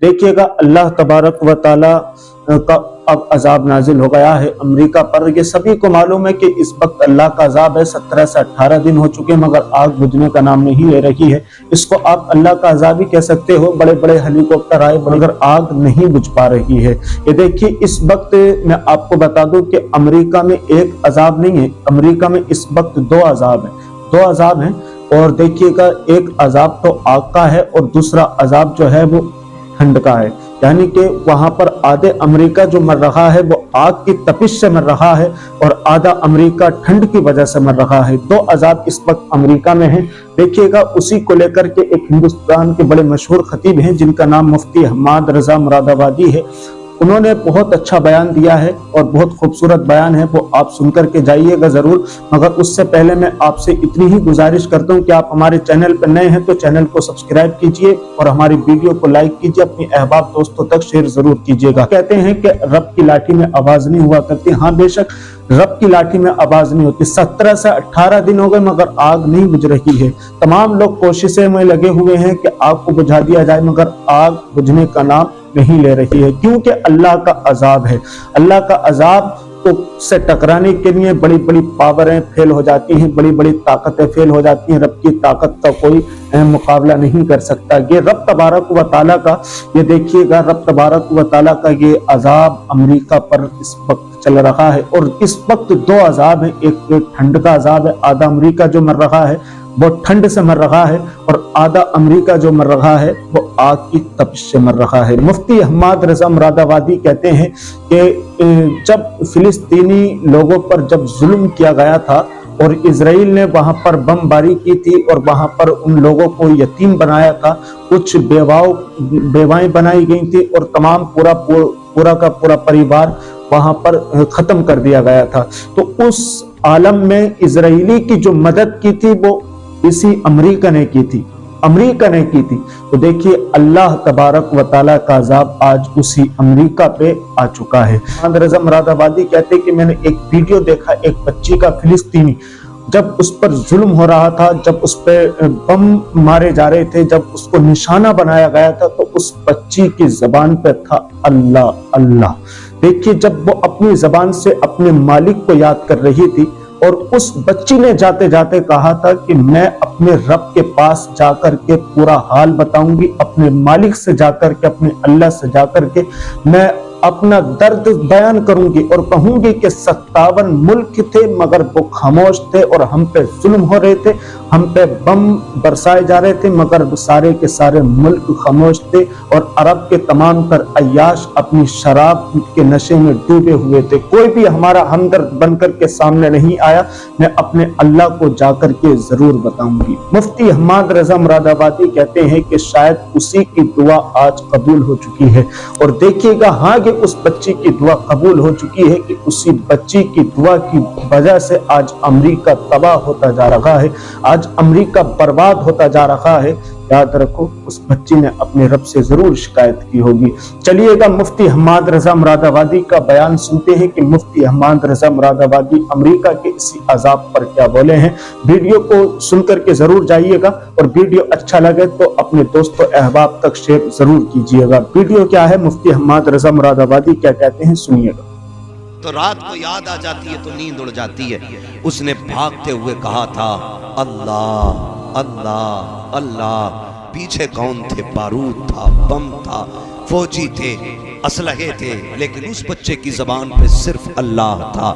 देखिएगा अल्लाह तबारक व तआला का अब अजाब नाजिल हो गया है अमेरिका पर। ये सभी को मालूम है कि इस वक्त अल्लाह का अजाब है, 17 से 18 दिन हो चुके मगर आग बुझने का नाम नहीं ले रही है। इसको आप अल्लाह का अजाब ही कह सकते हो। बड़े बड़े हेलीकॉप्टर आए मगर आग नहीं बुझ पा रही है। ये देखिए इस वक्त मैं आपको बता दूं कि अमेरिका में एक अजाब नहीं है, अमेरिका में इस वक्त दो अजाब हैं। और देखिएगा एक अजाब तो आग का है और दूसरा अजाब जो है वो ठंड का है। यानी कि वहां पर आधे अमेरिका जो मर रहा है वो आग की तपिश से मर रहा है और आधा अमेरिका ठंड की वजह से मर रहा है। दो अजाब इस वक्त अमेरिका में है। देखिएगा उसी को लेकर के एक हिंदुस्तान के बड़े मशहूर खतीब हैं जिनका नाम मुफ्ती हम्माद रजा मुरादाबादी है। उन्होंने बहुत अच्छा बयान दिया है और बहुत खूबसूरत बयान है, वो आप सुनकर के जाइएगा जरूर। मगर उससे पहले मैं आपसे इतनी ही गुजारिश करता हूं कि आप हमारे चैनल पर नए हैं तो चैनल को सब्सक्राइब कीजिए और हमारी वीडियो को लाइक कीजिए, अपने अहबाब दोस्तों तक शेयर जरूर कीजिएगा। कहते हैं कि रब की लाठी में आवाज नहीं हुआ करती। हाँ बेशक रब की लाठी में आवाज नहीं होती। 17 से 18 दिन हो गए मगर आग नहीं बुझ रही है। तमाम लोग कोशिशें में लगे हुए हैं कि आग को बुझा दिया जाए मगर आग बुझने का नाम नहीं ले रही है, क्योंकि अल्लाह का अजाब है। अल्लाह का अजाब को से टकराने के लिए बड़ी बड़ी पावरें फेल हो जाती हैं, बड़ी बड़ी ताकतें फेल हो जाती हैं। रब की ताकत का कोई मुकाबला नहीं कर सकता। ये रब तबारक व तआला का, ये देखिएगा रब तबारक व तआला का ये अजाब अमेरिका पर इस वक्त चल रहा है। और इस वक्त दो अजाब है, एक ठंड का अजाब है, आधा अमेरिका जो मर रहा है वो ठंड से मर रहा है और आधा अमेरिका जो मर रहा है वो आग की तपिश से मर रहा है। मुफ्ती हम्माद रजा मुरादाबादी कहते हैं कि जब फिलिस्तीनी लोगों पर जब जुल्म किया गया था और इजराइल ने वहां पर बमबारी की थी और वहां पर उन लोगों को यतीम बनाया था, कुछ बेवाएं बनाई गई थी और तमाम पूरा का पूरा परिवार वहां पर खत्म कर दिया गया था। तो उस आलम में इजराइली की जो मदद की थी वो इसी अमेरिका ने की थी, तो देखिए अल्लाह तबारक व तआला का अजाब आज उसी अमेरिका पे आ चुका है। रज़ा मुरादाबादी कहते कि मैंने एक वीडियो देखा एक बच्ची का, फिलिस्तीनी, जब उस पर जुल्म हो रहा था, जब उस पर बम मारे जा रहे थे, जब उसको निशाना बनाया गया था तो उस बच्ची की जबान पे था अल्लाह अल्लाह। देखिए जब वो अपनी जबान से अपने मालिक को याद कर रही थी और उस बच्ची ने जाते जाते कहा था कि मैं अपने रब के पास जाकर के पूरा हाल बताऊंगी, अपने मालिक से जाकर के, अपने अल्लाह से जाकर के मैं अपना दर्द बयान करूंगी और कहूंगी कि 57 मुल्क थे मगर वो खामोश थे और हम पे जुल्म हो रहे थे, हम पे बम बरसाए जा रहे थे मगर सारे के सारे मुल्क खामोश थे और अरब के तमाम तर अय्याश अपनी शराब के नशे में डूबे हुए थे। कोई भी हमारा हमदर्द बनकर के सामने नहीं आया। मैं अपने अल्लाह को जाकर के जरूर बताऊंगी। मुफ्ती हम्माद रजा मुरादाबादी कहते हैं कि शायद उसी की दुआ आज कबूल हो चुकी है। और देखिएगा हाँ उस बच्ची की दुआ कबूल हो चुकी है कि उसी बच्ची की दुआ की वजह से आज अमेरिका तबाह होता जा रहा है, आज अमेरिका बर्बाद होता जा रहा है। याद रखो उस बच्ची ने अपने रब से जरूर शिकायत की होगी। चलिएगा मुफ्ती हम्माद रजा मुरादाबादी का बयान सुनते हैं कि मुफ्ती हम्माद रजा मुरादाबादी अमेरिका के इसी अजाब पर क्या बोले हैं। वीडियो को सुनकर के जरूर जाइएगा और वीडियो अच्छा लगे तो अपने दोस्तों अहबाब तक शेयर जरूर कीजिएगा। वीडियो क्या है, मुफ्ती हम्माद रजा मुरादाबादी क्या कहते हैं, सुनिएगा। तो रात को याद आ जाती है तो नींद उड़ जाती है। उसने भागते हुए कहा था अल्लाह अल्लाह अल्लाह। पीछे कौन थे? बारूद था, बम था, फौजी थे, असलहे थे, लेकिन उस बच्चे की जबान पे सिर्फ अल्लाह था।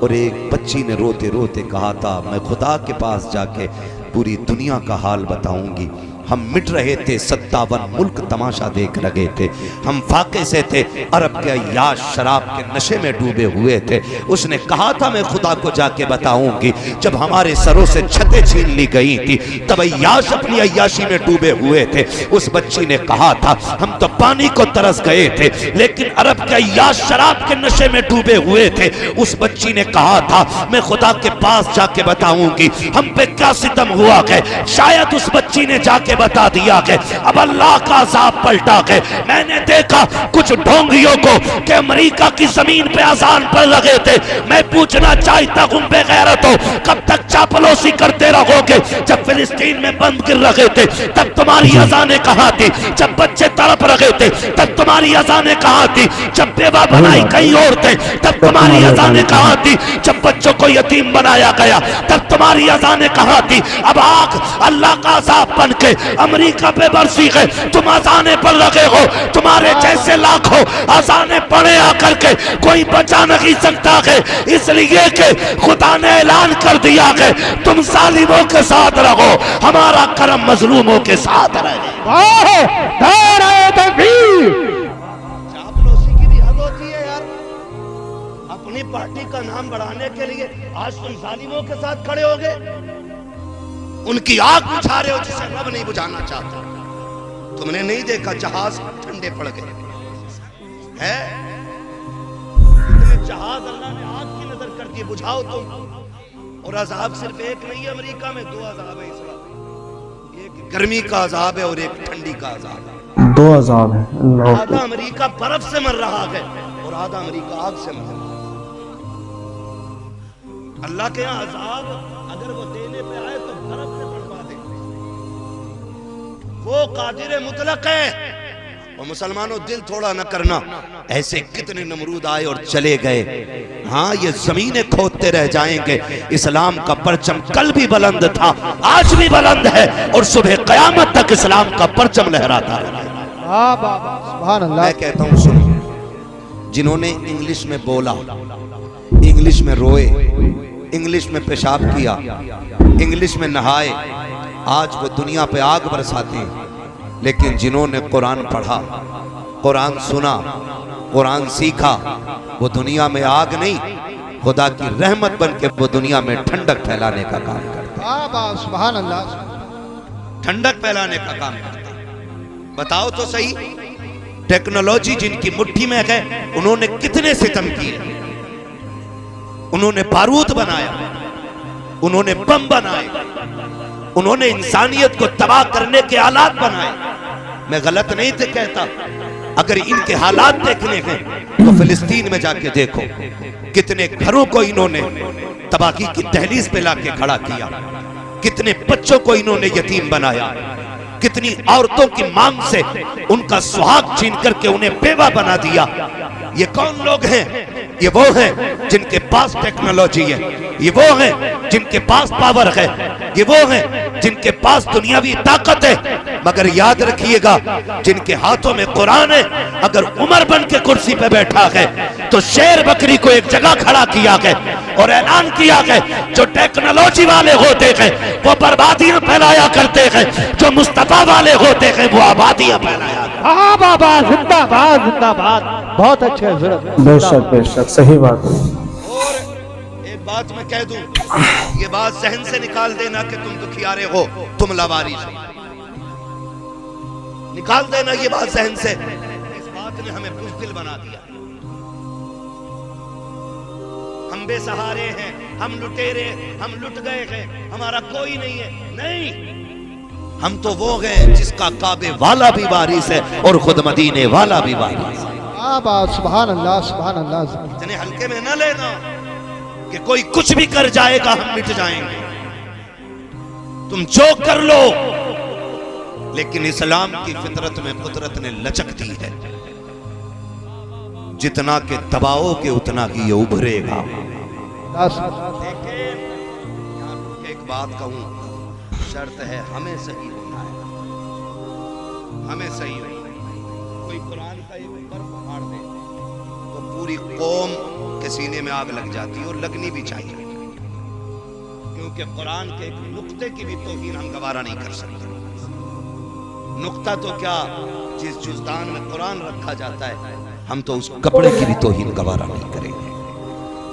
और एक बच्ची ने रोते रोते कहा था मैं खुदा के पास जाके पूरी दुनिया का हाल बताऊंगी। हम मिट रहे थे, 57 मुल्क तमाशा देख रहे थे, हम फाके से थे, अरब के अय्याश शराब के नशे में डूबे हुए थे। उसने कहा था मैं खुदा को जाके बताऊंगी। जब हमारे सरों से छतें छीन ली गई थी तब अय्याश अपनी अय्याशी में डूबे हुए थे। उस बच्ची ने कहा था हम तो पानी को तरस गए थे लेकिन अरब के अय्याश शराब के नशे में डूबे हुए थे। उस बच्ची ने कहा था मैं खुदा के पास जाके बताऊंगी हम पे क्या सितम हुआ है। शायद उस बच्ची ने जाके के बता दिया कि अब अल्लाह का अजाब पलटा के मैंने देखा कुछ ढोंगियों को कि अमेरिका की जमीन पे अजान पर लगे थे। मैं पूछना चाहता हूं बेगैरत हो, कब तक चापलूसी करते रहोगे? जब फिलिस्तीन में बंद गिर रहे थे तब तुम्हारी अजानें कहाँ थी? जब बच्चे तड़प रहे थे तब तुम्हारी अजानें कहाँ थी? जब बेवा बनाई कहीं और थे तब तुम्हारी अजानें कहाँ थी? जब बच्चों को यतीम बनाया गया तब तुम्हारी अजानें कहाँ थी? अब आग अल्लाह का अज़ाब बन के अमेरिका पे बरसी है, तुम अजानें पढ़ रहे हो। तुम्हारे जैसे लाखों अजानें पढ़े आकर के कोई बचा नहीं सकता है, इसलिए कि खुदा ने ऐलान कर दिया है तुम जालिमों के साथ रहो, हमारा करम मजलूमों के साथ रहे। चापलूसी की भी हद होती है यार। अपनी पार्टी का नाम बढ़ाने के लिए आज तुम जालिमों के साथ खड़े हो गए, उनकी आग बुझा रहे हो जिसे रब नहीं बुझाना चाहता। तुमने नहीं देखा जहाज ठंडे पड़ गए है? जहाज अल्लाह ने आग की नजर कर दी, बुझाओ तुम। और अजाब सिर्फ एक नहीं है, अमेरिका में 2 अजाब है इस वक्त, एक गर्मी का अजाब है और एक ठंडी का अजाब है। 2 अजाब है। आधा अमेरिका बर्फ से मर रहा है और आधा अमेरिका आग से मर रहा है। अल्लाह के यहाँ अजाब अगर वो देने पे आए तो बर्फ से बढ़वा दे, वो कादिर मुतलक है। और मुसलमानों दिल थोड़ा न करना, ऐसे कितने नमरूद आए और चले गए। हाँ, ये जमीनें खोदते रह जाएंगे। इस्लाम का परचम कल भी बुलंद था, आज भी बुलंद है और सुबह कयामत तक इस्लाम का परचम लहराता है। मैं कहता हूँ सुनो, जिन्होंने इंग्लिश में बोला, इंग्लिश में रोए, इंग्लिश में पेशाब किया, इंग्लिश में नहाए, आज वो दुनिया पे आग बरसाते हैं। लेकिन जिन्होंने कुरान पढ़ा, कुरान सुना, कुरान सीखा, वो दुनिया में आग नहीं, खुदा की रहमत बन के वो दुनिया में ठंडक फैलाने का काम करता है। सुभान अल्लाह, ठंडक फैलाने का काम करता है। बताओ तो सही, टेक्नोलॉजी जिनकी मुट्ठी में है उन्होंने कितने सितम किए। उन्होंने बारूद बनाया, उन्होंने बम बनाए, उन्होंने इंसानियत को तबाह करने के हालात बनाए। मैं गलत नहीं थे कहता, अगर इनके हालात देखने हैं तो फिलिस्तीन में जाके देखो, कितने घरों को इन्होंने तबाही की दहलीज पे लाके खड़ा किया, कितने बच्चों को इन्होंने यतीम बनाया, कितनी औरतों की मांग से उनका सुहाग छीन करके उन्हें बेवा बना दिया। ये कौन लोग हैं? ये वो हैं जिनके पास टेक्नोलॉजी है, ये वो हैं जिनके पास पावर है, ये वो हैं जिनके पास दुनियावी ताकत है। मगर याद रखिएगा, जिनके हाथों में कुरान है, अगर उमर बन के कुर्सी पे बैठा है तो शेर बकरी को एक जगह खड़ा किया है और ऐलान किया है, जो टेक्नोलॉजी वाले होते हैं वो बर्बादियां फैलाया करते हैं, जो मुस्तफा वाले होते हैं वो आबादियां फैलाया। हाँ बाबा, जिंदाबाद जिंदाबाद, बहुत अच्छे हजरत। बेशक बेशक, सही बात है। और एक बात मैं कह दूं, ये बात जहन से निकाल देना कि तुम दुखियारे हो, तुम लावारिस हो, निकाल देना ये बात जहन से। इस बात ने हमें बुज़दिल बना दिया। हम बेसहारे हैं, हम लुटेरे, हम लुट गए हैं, हमारा कोई नहीं है। नहीं, हम तो वो हैं जिसका काबे वाला भी वारिस है और खुद मदीने वाला भी वारिस है। सुभान अल्लाह, सुभान अल्लाह। इतने हल्के में न लेना कि कोई कुछ भी कर जाएगा हम मिट जाएंगे। तुम जो कर लो, लेकिन इस्लाम की फितरत में कुदरत ने लचक दी है, जितना के दबाओगे उतना ही ये उभरेगा। लेकिन एक बात कहूं, शर्त है हमें सही होना है, हमें सही होना है। कोई कुरान का एक बर्फ फाड़ दे तो पूरी कौम के सीने में आग लग जाती है और लगनी भी चाहिए, क्योंकि कुरान के एक नुक्ते की भी तौहीन हम गवारा नहीं कर सकते। नुक्ता तो क्या, जिस जुज़दान में कुरान रखा जाता है, हम तो उस कपड़े की भी तौहीन गवारा नहीं करेंगे।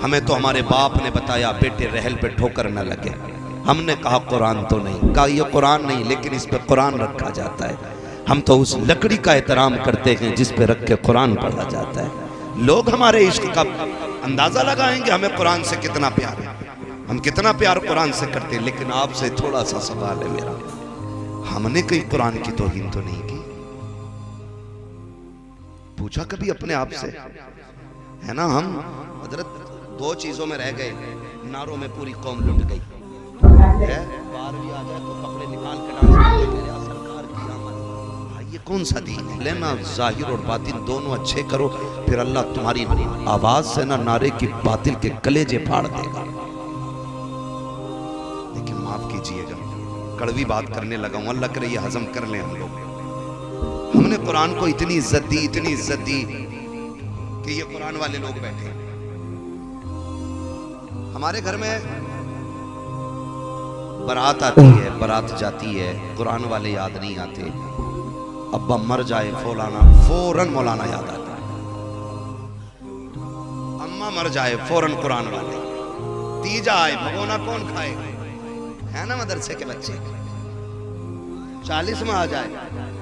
हमें तो हमारे बाप ने बताया बेटे रहल पे ठोकर न लगे, हमने कहा कुरान तो नहीं, कहा ये कुरान नहीं लेकिन इस पे कुरान रखा जाता है। हम तो उस लकड़ी का एहतराम करते हैं जिस पे रख के कुरान पढ़ा जाता है। लोग हमारे इश्क का अंदाजा लगाएंगे हमें कुरान से कितना प्यार है, हम कितना प्यार कुरान से करते हैं। लेकिन आपसे थोड़ा सा सवाल है मेरा, हमने कहीं कुरान की तौहीन तो नहीं की? पूछा कभी अपने आप से? है ना, हम हजरत दो चीजों में रह गए, नारों में पूरी कौम लुट गई है। बाहर भी आ जाए तो कपड़े निकाल के डांस सरकार की आमद। भाई ये कौन सा दीन है? लेना जाहिर और बातिन दोनों अच्छे करो, फिर अल्लाह तुम्हारी आवाज से ना नारे की बातिल के कलेजे फाड़ देगा। लेकिन माफ कीजिएगा, कड़वी बात करने लगा हूं, अल्लाह करे ये हजम कर लें हम लोग। हमने कुरान को इतनी इज्जत दी, इतनी इज्जत दी कि ये कुरान वाले लोग बैठे। हमारे घर में बारात आती है, बारात जाती है, कुरान वाले याद नहीं आते। अब्बा मर जाए फौरन मौलाना याद आता है। अम्मा मर जाए फौरन कुरान वाले। तीजा आए भगोना कौन खाएगा? है ना मदरसे के बच्चे। 40 में आ जाए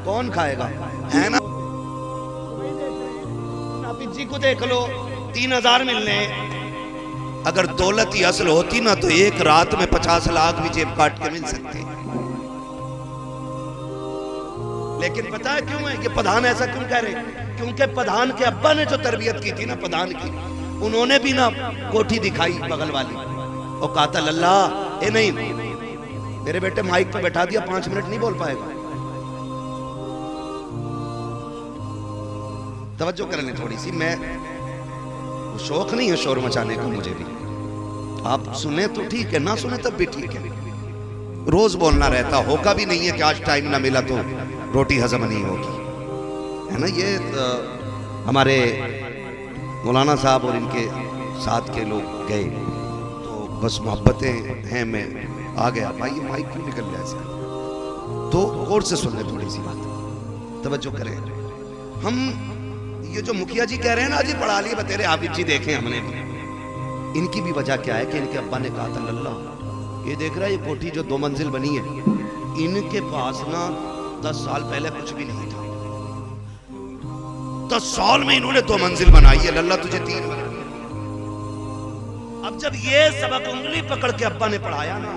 कौन खाएगा? है ना, जी को देख लो 3000 मिलने। अगर दौलत ही असल होती ना तो एक रात में 50 लाख भी जेब काट के मिल सकते। लेकिन पता है क्यों है ये प्रधान ऐसा क्यों कह रहे? क्योंकि प्रधान के अब्बा ने जो तरबियत की थी ना प्रधान की, उन्होंने भी ना कोठी दिखाई बगल वाली और कहा था लल्ला ए नहीं, मेरे बेटे माइक पे बैठा दिया, 5 मिनट नहीं बोल पाएगा। तवज्जो कर लें थोड़ी सी, मैं शौक नहीं है शोर मचाने का मुझे भी। आप सुने तो ठीक है, ना सुने तब भी ठीक है। रोज बोलना रहता, होगा भी नहीं है कि आज टाइम ना मिला तो रोटी हजम नहीं होगी, है ना। ये हमारे मौलाना साहब और इनके साथ के लोग गए तो बस मोहब्बतें हैं, मैं आ गया। भाई ये माइक क्यों निकल गया ऐसे? तो गौर से सुन ले थोड़ी सी बात, तवज्जो करें। हम ये जो मुखिया जी कह रहे हैं ना, जी पढ़ा लिए बतेरे हाफिज जी देखे हमने भी, इनकी भी वजह क्या है कि इनके अब्बा ने कहा था लल्ला ये देख रहा है ये कोठी जो 2 मंजिल बनी है, इनके पास ना 10 साल पहले कुछ भी नहीं था। 10 साल में इन्होंने 2 मंजिल बनाई है, लल्ला तुझे 3 बना। अब जब ये सबक उंगली पकड़ के अब्बा ने पढ़ाया ना,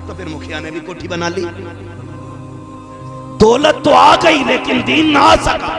तो फिर मुखिया ने भी कोठी बना ली। दौलत तो आ गई लेकिन दीन ना आ सका।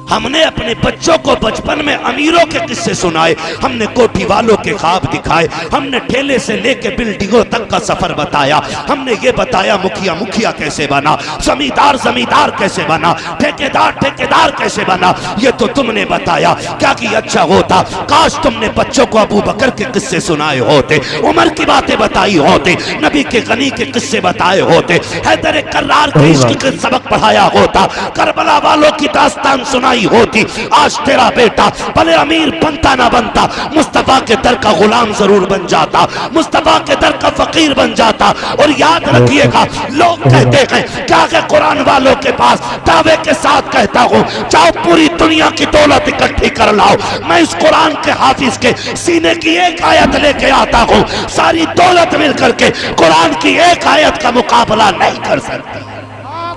हमने अपने बच्चों को बचपन में अमीरों के किस्से सुनाए, हमने कोठी वालों के ख्वाब दिखाए, हमने ठेले से लेके बिल्डिंगों तक का सफर बताया। हमने ये बताया मुखिया मुखिया कैसे बना, जमींदार जमींदार कैसे बना, ठेकेदार ठेकेदार कैसे बना। ये तो तुमने बताया। क्या कि अच्छा होता काश तुमने बच्चों को अबू बकर के किस्से सुनाए होते, उमर की बातें बताई होते, नबी के गनी के किस्से बताए होते, हैदर कर्रार के इश्क के सबक पढ़ाया होता, करबला वालों की दास्तान सुनाई होती। आज तेरा बेटा भले अमीर बनता ना बनता, मुस्तफा के दर का गुलाम जरूर बन जाता, मुस्तफा के दर का फकीर बन जाता। और याद रखिएगा, लोग कहते हैं क्या कि कुरान वालों के पास दावे के साथ कहता हूं, चाहो पूरी दुनिया की दौलत इकट्ठी कर लाओ, मैं इस कुरान के हाफिज के सीने की एक आयत लेके आता हूं, सारी दौलत मिलकर के कुरान की एक आयत का मुकाबला नहीं कर सकती।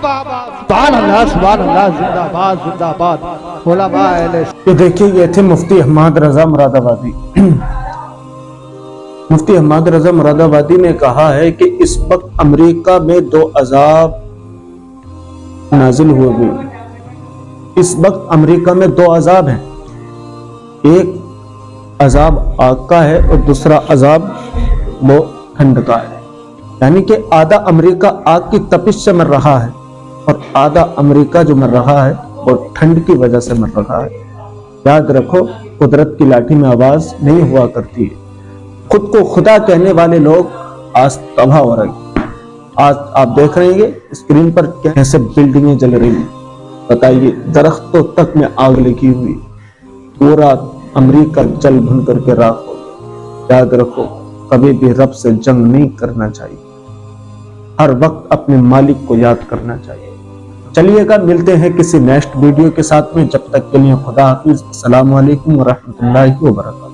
सुभान अल्लाह जिंदाबाद जिंदाबाद। तो देखिए ये थे मुफ्ती अहमद रजा मुरादाबादी। मुफ्ती अहमद रजा मुरादाबादी ने कहा है कि इस वक्त अमेरिका में 2 अजाब नाजिल हुए हुए। इस वक्त अमेरिका में 2 अजाब हैं, एक अजाब आग का है और दूसरा अजाब वो ठंड का है। यानी कि आधा अमेरिका आग की तपिश से मर रहा है और आधा अमेरिका जो मर रहा है वो ठंड की वजह से मर रहा है। याद रखो, कुदरत की लाठी में आवाज नहीं हुआ करती है। खुद को खुदा कहने वाले लोग आज तबाह हो रहे हैं। आज आप देख रहे हैं स्क्रीन पर कैसे बिल्डिंगें जल रही हैं। बताइए, दरख्तों तक में आग लगी हुई, पूरा अमेरिका जल भुन करके राख हो गया। याद रखो, कभी भी रब से जंग नहीं करना चाहिए, हर वक्त अपने मालिक को याद करना चाहिए। चलिएगा, मिलते हैं किसी नेक्स्ट वीडियो के साथ में। जब तक के लिए खुदा हाफिज। अस्सलामु अलैकुम व रहमतुल्लाहि व बरकातहू।